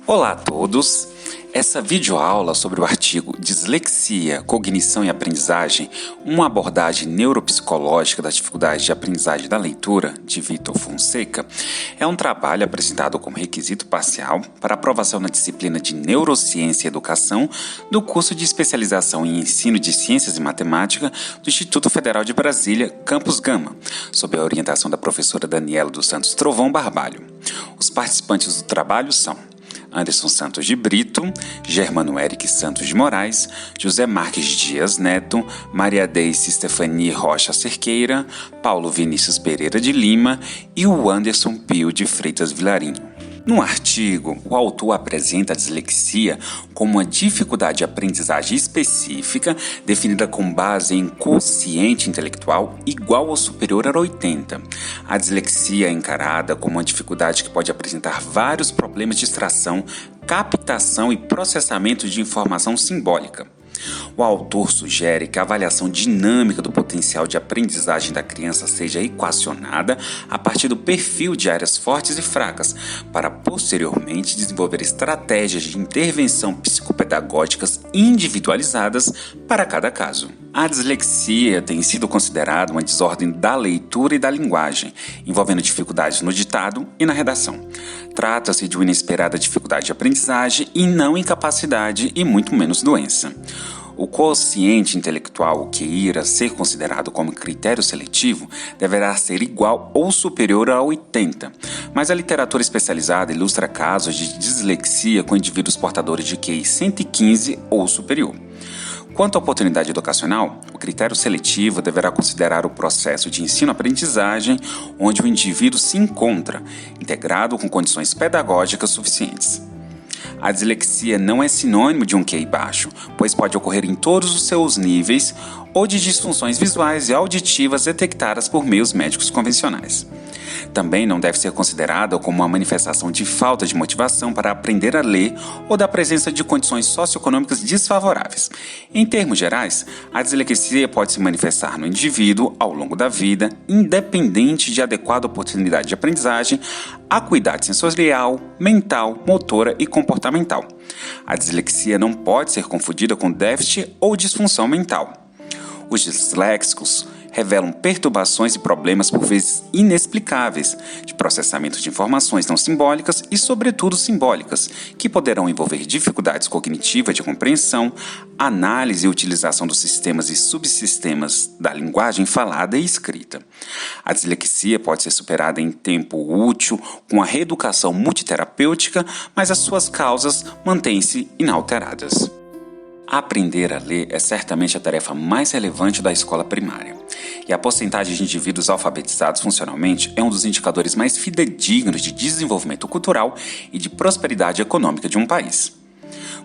Olá a todos! Essa videoaula sobre o artigo Dislexia, Cognição e Aprendizagem, uma abordagem neuropsicológica das dificuldades de aprendizagem da leitura, de Vitor Fonseca, é um trabalho apresentado como requisito parcial para aprovação na disciplina de Neurociência e Educação do curso de especialização em Ensino de Ciências e Matemática do Instituto Federal de Brasília, Campus Gama, sob a orientação da professora Daniela dos Santos Trovão Barbalho. Os participantes do trabalho são Anderson Santos de Brito, Germano Eric Santos de Moraes, José Marques Dias Neto, Maria Deice Stefani Rocha Cerqueira, Paulo Vinícius Pereira de Lima e o Anderson Pio de Freitas Vilarinho. No artigo, o autor apresenta a dislexia como uma dificuldade de aprendizagem específica definida com base em quociente intelectual igual ou superior a 80. A dislexia é encarada como uma dificuldade que pode apresentar vários problemas de extração, captação e processamento de informação simbólica. O autor sugere que a avaliação dinâmica do potencial de aprendizagem da criança seja equacionada a partir do perfil de áreas fortes e fracas, para posteriormente desenvolver estratégias de intervenção psicopedagógicas individualizadas para cada caso. A dislexia tem sido considerada uma desordem da leitura e da linguagem, envolvendo dificuldades no ditado e na redação. Trata-se de uma inesperada dificuldade de aprendizagem e não incapacidade e muito menos doença. O quociente intelectual, que irá ser considerado como critério seletivo, deverá ser igual ou superior a 80, mas a literatura especializada ilustra casos de dislexia com indivíduos portadores de QI 115 ou superior. Quanto à oportunidade educacional, o critério seletivo deverá considerar o processo de ensino-aprendizagem onde o indivíduo se encontra, integrado com condições pedagógicas suficientes. A dislexia não é sinônimo de um QI baixo, pois pode ocorrer em todos os seus níveis ou de disfunções visuais e auditivas detectadas por meios médicos convencionais. Também não deve ser considerada como uma manifestação de falta de motivação para aprender a ler ou da presença de condições socioeconômicas desfavoráveis. Em termos gerais, a dislexia pode se manifestar no indivíduo ao longo da vida, independente de adequada oportunidade de aprendizagem, acuidade sensorial, mental, motora e comportamental. A dislexia não pode ser confundida com déficit ou disfunção mental. Os disléxicos revelam perturbações e problemas por vezes inexplicáveis de processamento de informações não simbólicas e, sobretudo, simbólicas, que poderão envolver dificuldades cognitivas de compreensão, análise e utilização dos sistemas e subsistemas da linguagem falada e escrita. A dislexia pode ser superada em tempo útil com a reeducação multiterapêutica, mas as suas causas mantêm-se inalteradas. Aprender a ler é certamente a tarefa mais relevante da escola primária, e a porcentagem de indivíduos alfabetizados funcionalmente é um dos indicadores mais fidedignos de desenvolvimento cultural e de prosperidade econômica de um país.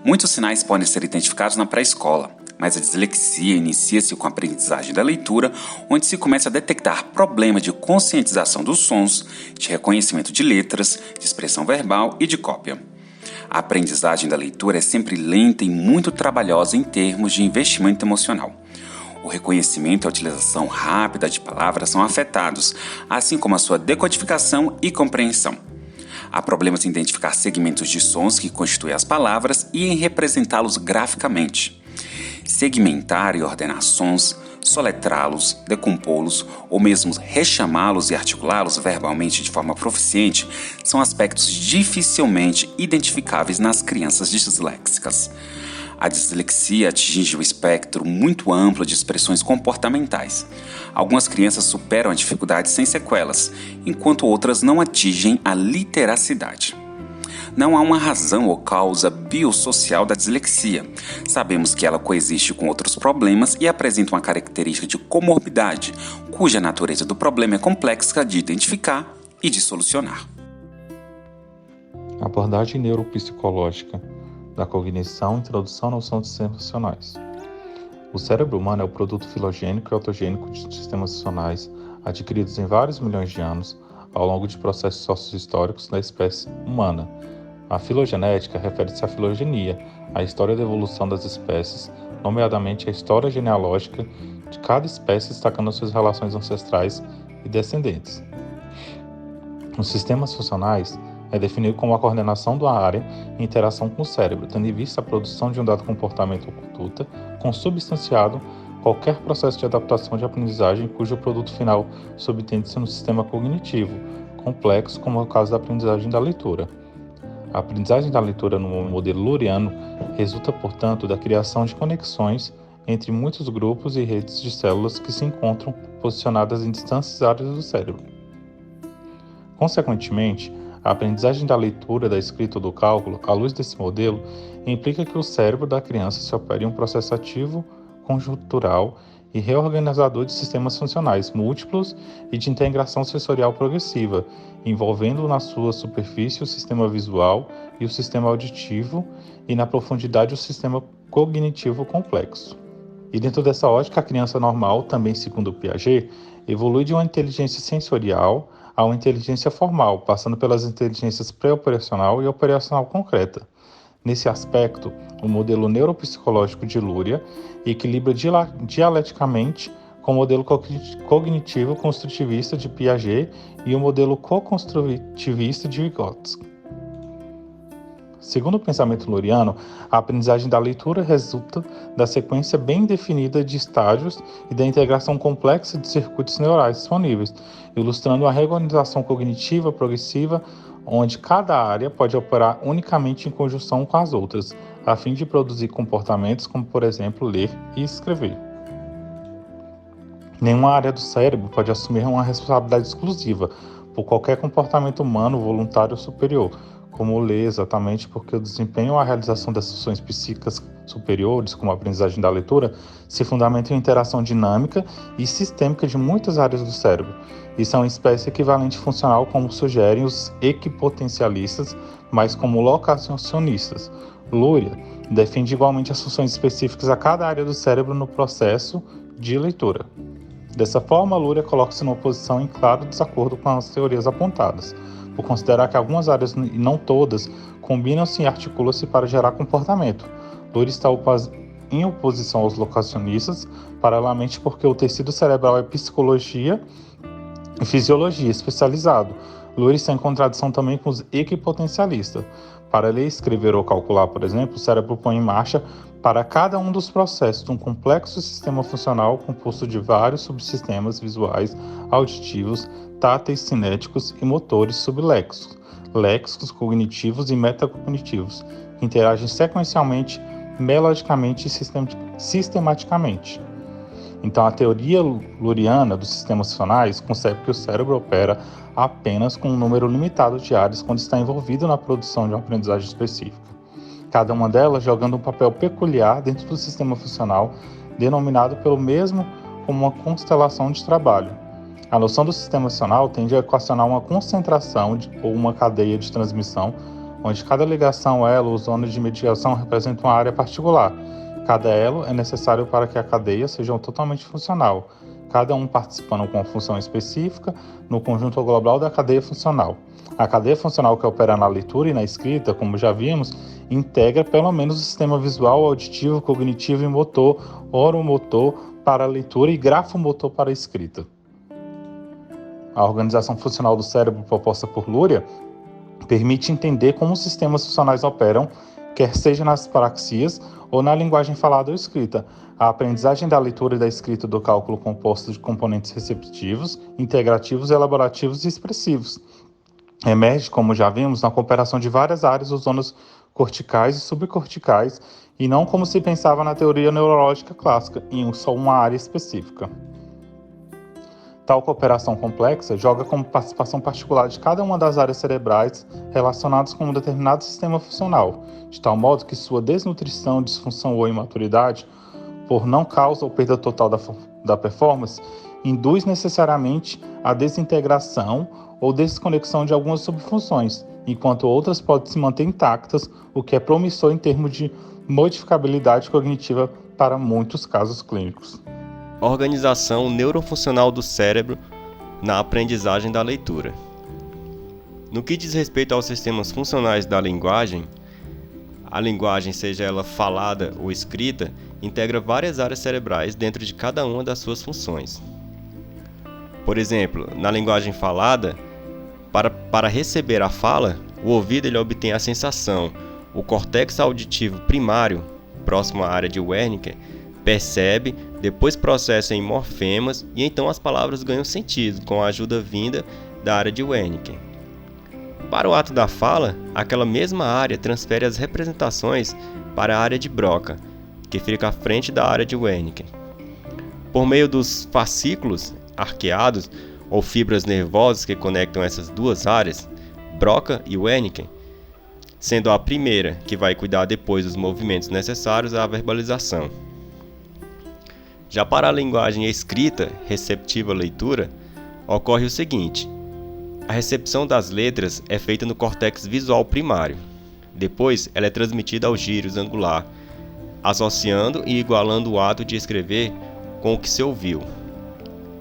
Muitos sinais podem ser identificados na pré-escola, mas a dislexia inicia-se com a aprendizagem da leitura, onde se começa a detectar problemas de conscientização dos sons, de reconhecimento de letras, de expressão verbal e de cópia. A aprendizagem da leitura é sempre lenta e muito trabalhosa em termos de investimento emocional. O reconhecimento e a utilização rápida de palavras são afetados, assim como a sua decodificação e compreensão. Há problemas em identificar segmentos de sons que constituem as palavras e em representá-los graficamente. Segmentar e ordenar sons, soletrá-los, decompô-los ou mesmo rechamá-los e articulá-los verbalmente de forma proficiente são aspectos dificilmente identificáveis nas crianças disléxicas. A dislexia atinge o espectro muito amplo de expressões comportamentais. Algumas crianças superam a dificuldade sem sequelas, enquanto outras não atingem a literacidade. Não há uma razão ou causa biosocial da dislexia. Sabemos que ela coexiste com outros problemas e apresenta uma característica de comorbidade, cuja natureza do problema é complexa de identificar e de solucionar. Abordagem neuropsicológica da cognição, introdução à noção de sistemas funcionais. O cérebro humano é o produto filogênico e autogênico de sistemas funcionais adquiridos em vários milhões de anos ao longo de processos sociohistóricos da espécie humana. A filogenética refere-se à filogenia, a história da evolução das espécies, nomeadamente a história genealógica de cada espécie destacando as suas relações ancestrais e descendentes. Os sistemas funcionais é definido como a coordenação da área em interação com o cérebro, tendo em vista a produção de um dado comportamento ou conduta, consubstanciado qualquer processo de adaptação de aprendizagem cujo produto final subtende-se no sistema cognitivo complexo, como é o caso da aprendizagem da leitura. A aprendizagem da leitura no modelo luriano resulta, portanto, da criação de conexões entre muitos grupos e redes de células que se encontram posicionadas em distantes áreas do cérebro. Consequentemente, a aprendizagem da leitura, da escrita ou do cálculo, à luz desse modelo, implica que o cérebro da criança se opere em um processo ativo, conjuntural e reorganizador de sistemas funcionais múltiplos e de integração sensorial progressiva, envolvendo na sua superfície o sistema visual e o sistema auditivo e na profundidade o sistema cognitivo complexo. E dentro dessa ótica, a criança normal, também segundo Piaget, evolui de uma inteligência sensorial a uma inteligência formal, passando pelas inteligências pré-operacional e operacional concreta. Nesse aspecto, o modelo neuropsicológico de Luria equilibra dialeticamente com o modelo cognitivo construtivista de Piaget e o modelo co-construtivista de Vygotsky. Segundo o pensamento luriano, a aprendizagem da leitura resulta da sequência bem definida de estágios e da integração complexa de circuitos neurais disponíveis, ilustrando uma reorganização cognitiva progressiva onde cada área pode operar unicamente em conjunção com as outras, a fim de produzir comportamentos como, por exemplo, ler e escrever. Nenhuma área do cérebro pode assumir uma responsabilidade exclusiva por qualquer comportamento humano voluntário superior, como ler, exatamente porque o desempenho ou a realização das funções psíquicas superiores, como a aprendizagem da leitura, se fundamenta em interação dinâmica e sistêmica de muitas áreas do cérebro. Isso é uma espécie equivalente funcional, como sugerem os equipotencialistas, mas como locacionistas. Luria defende igualmente as funções específicas a cada área do cérebro no processo de leitura. Dessa forma, Luria coloca-se numa posição em claro desacordo com as teorias apontadas, por considerar que algumas áreas, e não todas, combinam-se e articulam-se para gerar comportamento. Luria está em oposição aos locacionistas, paralelamente porque o tecido cerebral é psicologia e fisiologia especializado. Luria está em contradição também com os equipotencialistas. Para ler, escrever ou calcular, por exemplo, o cérebro põe em marcha para cada um dos processos um complexo sistema funcional composto de vários subsistemas visuais, auditivos, táteis, cinéticos e motores subléxicos, léxicos, cognitivos e metacognitivos, que interagem sequencialmente, melodicamente e sistematicamente. Então, a teoria luriana dos sistemas funcionais concebe que o cérebro opera apenas com um número limitado de áreas quando está envolvido na produção de uma aprendizagem específica, cada uma delas jogando um papel peculiar dentro do sistema funcional, denominado pelo mesmo como uma constelação de trabalho. A noção do sistema funcional tende a equacionar uma concentração ou uma cadeia de transmissão, onde cada ligação, elo ou zona de mediação representa uma área particular. Cada elo é necessário para que a cadeia seja totalmente funcional, cada um participando com uma função específica no conjunto global da cadeia funcional. A cadeia funcional que opera na leitura e na escrita, como já vimos, integra pelo menos o sistema visual, auditivo, cognitivo e motor, oromotor para a leitura e grafomotor para a escrita. A organização funcional do cérebro proposta por Luria permite entender como os sistemas funcionais operam, quer seja nas praxias ou na linguagem falada ou escrita. A aprendizagem da leitura e da escrita do cálculo composto de componentes receptivos, integrativos, elaborativos e expressivos. Emerge, como já vimos, na cooperação de várias áreas ou zonas corticais e subcorticais, e não como se pensava na teoria neurológica clássica, em só uma área específica. Tal cooperação complexa joga como participação particular de cada uma das áreas cerebrais relacionadas com um determinado sistema funcional, de tal modo que sua desnutrição, disfunção ou imaturidade, por não causa ou perda total da performance, induz necessariamente a desintegração ou desconexão de algumas subfunções, enquanto outras podem se manter intactas, o que é promissor em termos de modificabilidade cognitiva para muitos casos clínicos. Organização neurofuncional do cérebro na aprendizagem da leitura. No que diz respeito aos sistemas funcionais da linguagem, a linguagem, seja ela falada ou escrita, integra várias áreas cerebrais dentro de cada uma das suas funções. Por exemplo, na linguagem falada, para receber a fala, O ouvido ele obtém a sensação. O córtex auditivo primário, próximo à área de Wernicke, percebe, depois processa em morfemas e então as palavras ganham sentido com a ajuda vinda da área de Wernicke. Para o ato da fala, aquela mesma área transfere as representações para a área de Broca, que fica à frente da área de Wernicke. Por meio dos fascículos arqueados ou fibras nervosas que conectam essas duas áreas, Broca e Wernicke, sendo a primeira que vai cuidar depois dos movimentos necessários à verbalização. Já para a linguagem escrita, receptiva leitura, ocorre o seguinte: a recepção das letras é feita no córtex visual primário. Depois, ela é transmitida ao gírios angular, associando e igualando o ato de escrever com o que se ouviu.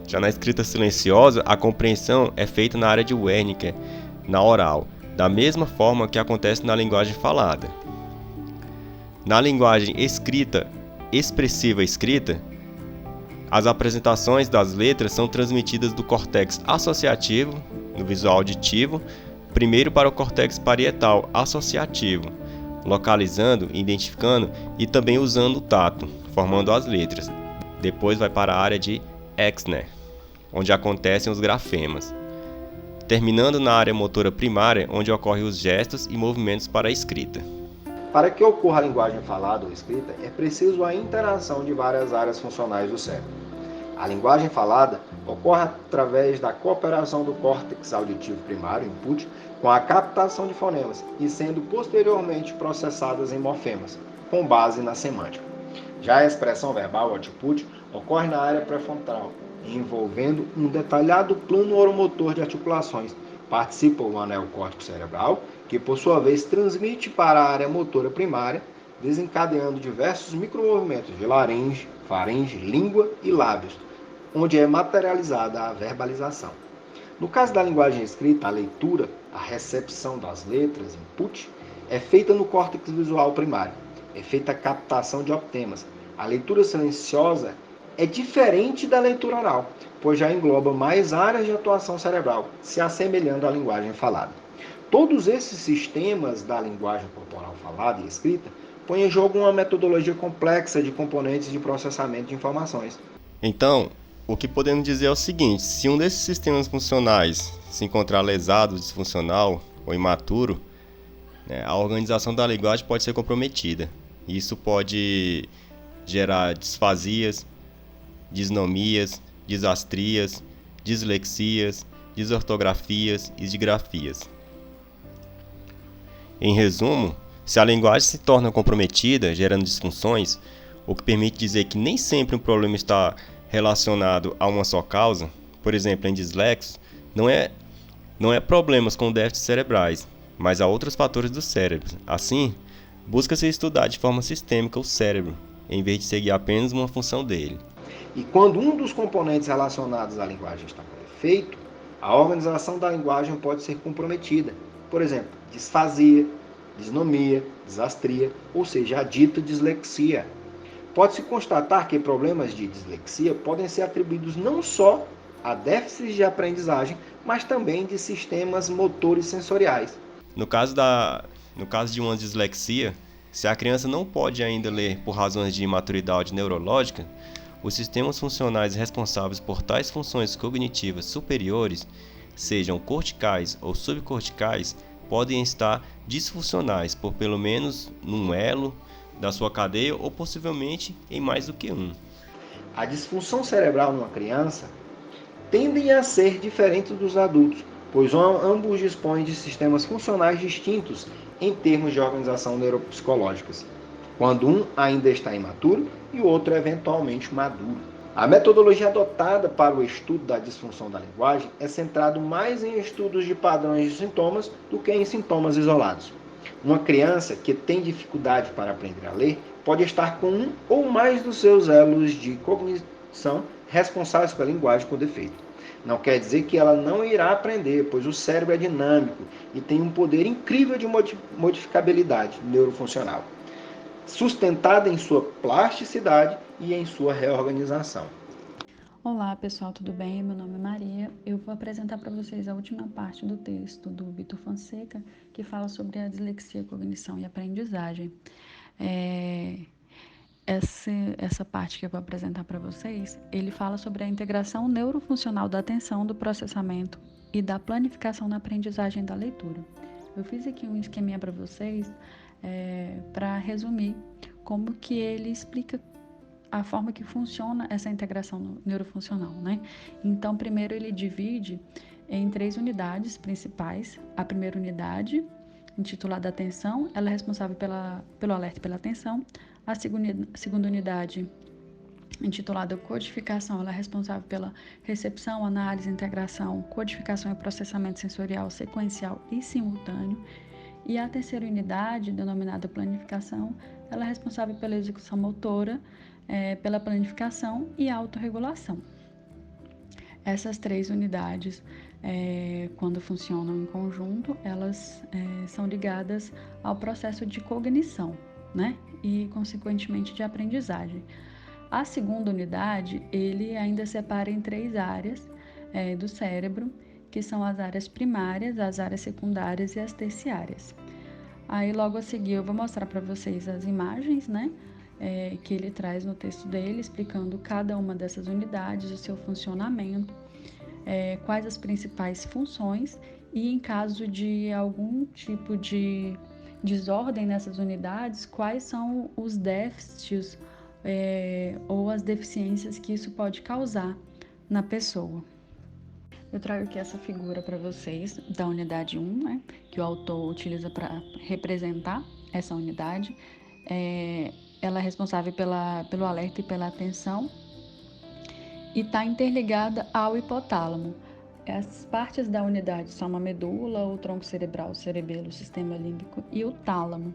Já na escrita silenciosa, a compreensão é feita na área de Wernicke, na oral, da mesma forma que acontece na linguagem falada. Na linguagem escrita, expressiva escrita, as apresentações das letras são transmitidas do córtex associativo, no visual auditivo, primeiro para o córtex parietal associativo, localizando, identificando e também usando o tato, formando as letras. Depois vai para a área de Exner, onde acontecem os grafemas, terminando na área motora primária, onde ocorrem os gestos e movimentos para a escrita. Para que ocorra a linguagem falada ou escrita, é preciso a interação de várias áreas funcionais do cérebro. A linguagem falada ocorre através da cooperação do córtex auditivo primário, input, com a captação de fonemas e sendo posteriormente processadas em morfemas, com base na semântica. Já a expressão verbal, output, ocorre na área pré-frontal, envolvendo um detalhado plano oromotor de articulações. Participa o anel córtico cerebral, que por sua vez transmite para a área motora primária, desencadeando diversos micromovimentos de laringe, faringe, língua e lábios, onde é materializada a verbalização. No caso da linguagem escrita, a leitura, a recepção das letras, input, é feita no córtex visual primário. É feita a captação de optemas. A leitura silenciosa é diferente da leitura oral, pois já engloba mais áreas de atuação cerebral, se assemelhando à linguagem falada. Todos esses sistemas da linguagem corporal falada e escrita põem em jogo uma metodologia complexa de componentes de processamento de informações. Então, o que podemos dizer é o seguinte: se um desses sistemas funcionais se encontrar lesado, disfuncional ou imaturo, a organização da linguagem pode ser comprometida. Isso pode gerar disfasias, disnomias, disastrias, dislexias, desortografias e digrafias. Em resumo, se a linguagem se torna comprometida, gerando disfunções, o que permite dizer que nem sempre um problema está relacionado a uma só causa, por exemplo, em dislexos, não é problemas com déficits cerebrais, mas a outros fatores do cérebro. Assim, busca-se estudar de forma sistêmica o cérebro, em vez de seguir apenas uma função dele. E quando um dos componentes relacionados à linguagem está com defeito, a organização da linguagem pode ser comprometida. Por exemplo, disfasia, disnomia, disastria, ou seja, a dita dislexia. Pode-se constatar que problemas de dislexia podem ser atribuídos não só a déficits de aprendizagem, mas também de sistemas motores sensoriais. No caso de uma dislexia, se a criança não pode ainda ler por razões de imaturidade neurológica, os sistemas funcionais responsáveis por tais funções cognitivas superiores, sejam corticais ou subcorticais, podem estar disfuncionais por pelo menos num elo da sua cadeia ou possivelmente em mais do que um. A disfunção cerebral numa criança tendem a ser diferentes dos adultos, pois ambos dispõem de sistemas funcionais distintos em termos de organização neuropsicológicas, quando um ainda está imaturo e o outro eventualmente maduro. A metodologia adotada para o estudo da disfunção da linguagem é centrado mais em estudos de padrões de sintomas do que em sintomas isolados. Uma criança que tem dificuldade para aprender a ler pode estar com um ou mais dos seus elos de cognição responsáveis pela linguagem com defeito. Não quer dizer que ela não irá aprender, pois o cérebro é dinâmico e tem um poder incrível de modificabilidade neurofuncional, sustentada em sua plasticidade e em sua reorganização. Olá pessoal, tudo bem? Meu nome é Maria. Eu vou apresentar para vocês a última parte do texto do Vitor Fonseca, que fala sobre a dislexia, cognição e aprendizagem. Essa parte que eu vou apresentar para vocês, ele fala sobre a integração neurofuncional da atenção, do processamento e da planificação na aprendizagem da leitura. Eu fiz aqui um esqueminha para vocês para resumir como que ele explica a forma que funciona essa integração neurofuncional, né? Então, primeiro ele divide em 3 unidades principais. A primeira unidade, intitulada Atenção, ela é responsável pelo alerta e pela atenção. A segunda unidade, intitulada Codificação, ela é responsável pela recepção, análise, integração, codificação e processamento sensorial, sequencial e simultâneo. E a terceira unidade, denominada Planificação, ela é responsável pela execução motora, pela planificação e autorregulação. Essas 3 unidades, quando funcionam em conjunto, elas são ligadas ao processo de cognição, né? E, consequentemente, de aprendizagem. A segunda unidade, ele ainda separa em 3 áreas do cérebro, que são as áreas primárias, as áreas secundárias e as terciárias. Aí, logo a seguir, eu vou mostrar para vocês as imagens, né? Que ele traz no texto dele, explicando cada uma dessas unidades, o seu funcionamento, quais as principais funções e, em caso de algum tipo de desordem nessas unidades, quais são os déficits ou as deficiências que isso pode causar na pessoa. Eu trago aqui essa figura para vocês da unidade 1, né, que o autor utiliza para representar essa unidade. Ela é responsável pelo alerta e pela atenção e está interligada ao hipotálamo. As partes da unidade são a medula, o tronco cerebral, o cerebelo, o sistema límbico e o tálamo.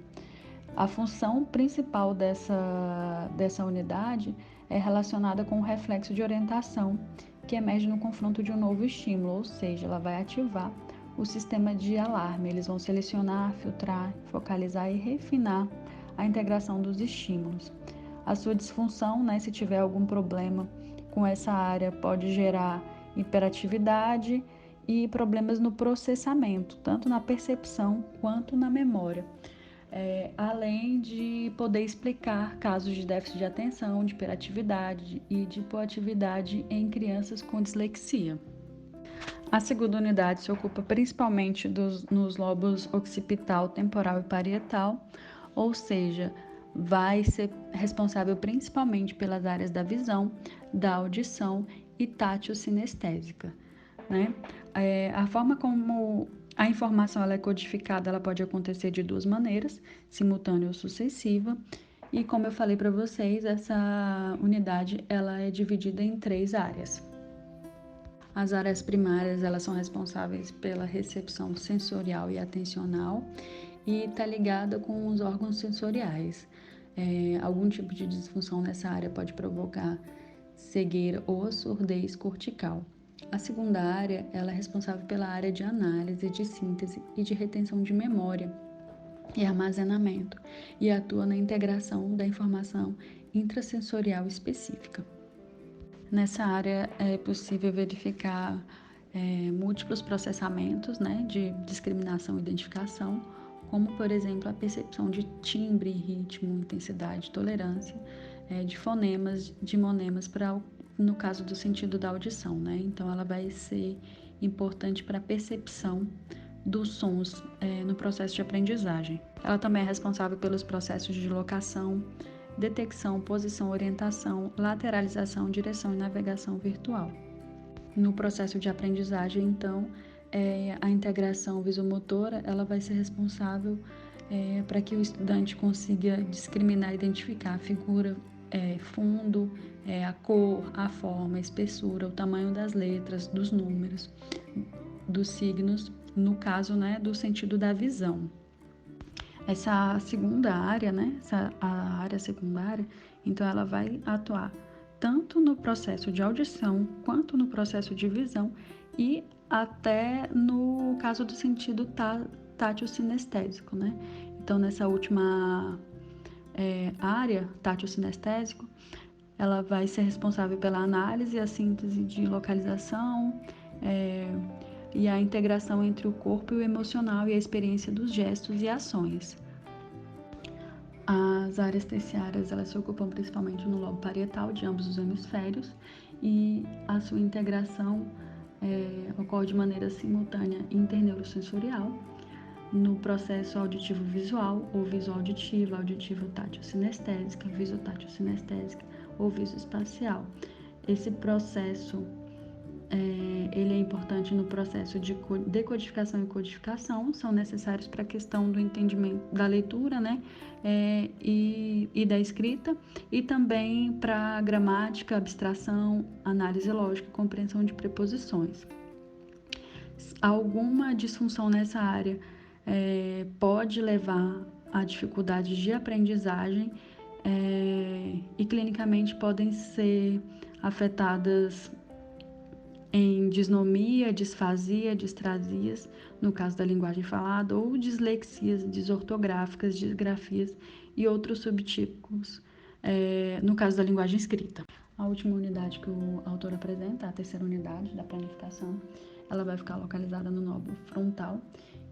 A função principal dessa unidade é relacionada com o reflexo de orientação, que emerge no confronto de um novo estímulo, ou seja, ela vai ativar o sistema de alarme. Eles vão selecionar, filtrar, focalizar e refinar a integração dos estímulos. A sua disfunção, né, se tiver algum problema com essa área, pode gerar hiperatividade e problemas no processamento, tanto na percepção quanto na memória. Além de poder explicar casos de déficit de atenção, de hiperatividade e de hipoatividade em crianças com dislexia. A segunda unidade se ocupa principalmente nos lobos occipital, temporal e parietal, ou seja, vai ser responsável principalmente pelas áreas da visão, da audição e tátil-sinestésica, né? A forma como a informação ela é codificada, ela pode acontecer de 2 maneiras, simultânea ou sucessiva. E como eu falei para vocês, essa unidade ela é dividida em 3 áreas. As áreas primárias elas são responsáveis pela recepção sensorial e atencional e está ligada com os órgãos sensoriais. Algum tipo de disfunção nessa área pode provocar cegueira ou surdez cortical. A segunda área ela é responsável pela área de análise, de síntese e de retenção de memória e armazenamento e atua na integração da informação intrasensorial específica. Nessa área é possível verificar múltiplos processamentos, né, de discriminação e identificação, como, por exemplo, a percepção de timbre, ritmo, intensidade, tolerância, de fonemas, de monemas, no caso do sentido da audição, né? Então, ela vai ser importante para a percepção dos sons no processo de aprendizagem. Ela também é responsável pelos processos de locação, detecção, posição, orientação, lateralização, direção e navegação virtual. No processo de aprendizagem, então, a integração visomotora ela vai ser responsável para que o estudante consiga discriminar e identificar a figura, fundo, a cor, a forma, a espessura, o tamanho das letras, dos números, dos signos, no caso, né, do sentido da visão. Essa segunda área, né, a área secundária, então ela vai atuar tanto no processo de audição quanto no processo de visão e até no caso do sentido tátil-sinestésico, né? Então, nessa última área, tátil-sinestésico, ela vai ser responsável pela análise, a síntese de localização, e a integração entre o corpo e o emocional e a experiência dos gestos e ações. As áreas terciárias, elas se ocupam principalmente no lobo parietal de ambos os hemisférios e a sua integração ocorre de maneira simultânea interneurosensorial no processo auditivo-visual ou visual-auditivo, auditivo-tátil-sinestésica, viso-tátil-sinestésica ou viso-espacial. Esse processo ele é importante no processo de decodificação e codificação, são necessários para a questão do entendimento da leitura, né, e da escrita, e também para gramática, abstração, análise lógica e compreensão de preposições. Alguma disfunção nessa área pode levar a dificuldades de aprendizagem e clinicamente podem ser afetadas em disnomia, disfasia, distrasias, no caso da linguagem falada, ou dislexias, desortográficas, disgrafias e outros subtipos, no caso da linguagem escrita. A última unidade que o autor apresenta, a terceira unidade da planificação, ela vai ficar localizada no lobo frontal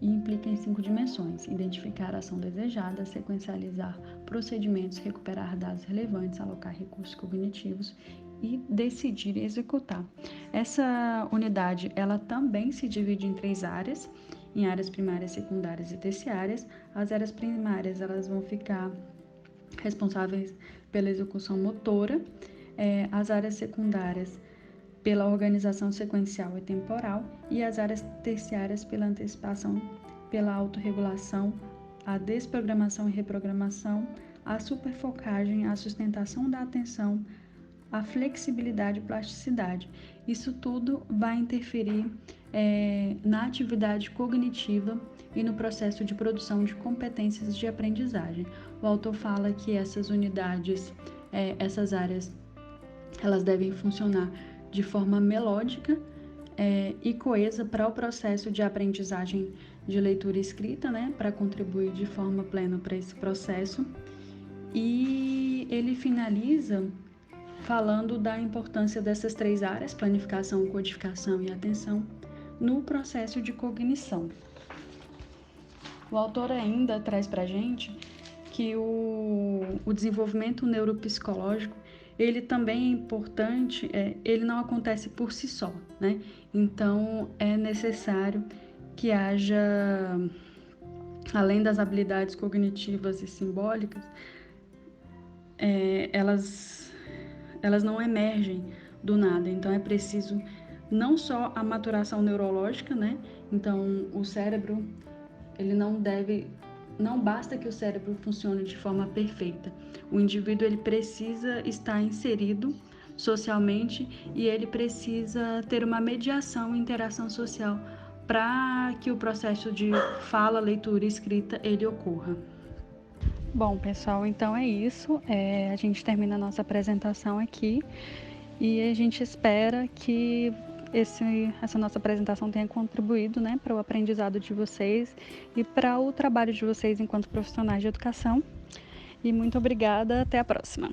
e implica em 5 dimensões: identificar a ação desejada, sequencializar procedimentos, recuperar dados relevantes, alocar recursos cognitivos e decidir e executar. Essa unidade, ela também se divide em 3 áreas, em áreas primárias, secundárias e terciárias. As áreas primárias, elas vão ficar responsáveis pela execução motora, as áreas secundárias pela organização sequencial e temporal e as áreas terciárias pela antecipação, pela autorregulação, a desprogramação e reprogramação, a superfocagem, a sustentação da atenção, a flexibilidade e plasticidade. Isso tudo vai interferir na atividade cognitiva e no processo de produção de competências de aprendizagem. O autor fala que essas unidades, essas áreas, elas devem funcionar de forma melódica e coesa para o processo de aprendizagem de leitura e escrita, né, para contribuir de forma plena para esse processo. E ele finaliza falando da importância dessas 3 áreas, planificação, codificação e atenção, no processo de cognição. O autor ainda traz para a gente que o desenvolvimento neuropsicológico, ele também é importante, ele não acontece por si só, né? Então, é necessário que haja, além das habilidades cognitivas e simbólicas, elas não emergem do nada. Então, é preciso não só a maturação neurológica, né? Então, o cérebro, ele não basta que o cérebro funcione de forma perfeita. O indivíduo, ele precisa estar inserido socialmente e ele precisa ter uma mediação e interação social para que o processo de fala, leitura e escrita, ele ocorra. Bom, pessoal, então é isso. A gente termina a nossa apresentação aqui e a gente espera que essa nossa apresentação tenha contribuído, né, para o aprendizado de vocês e para o trabalho de vocês enquanto profissionais de educação. E muito obrigada, até a próxima.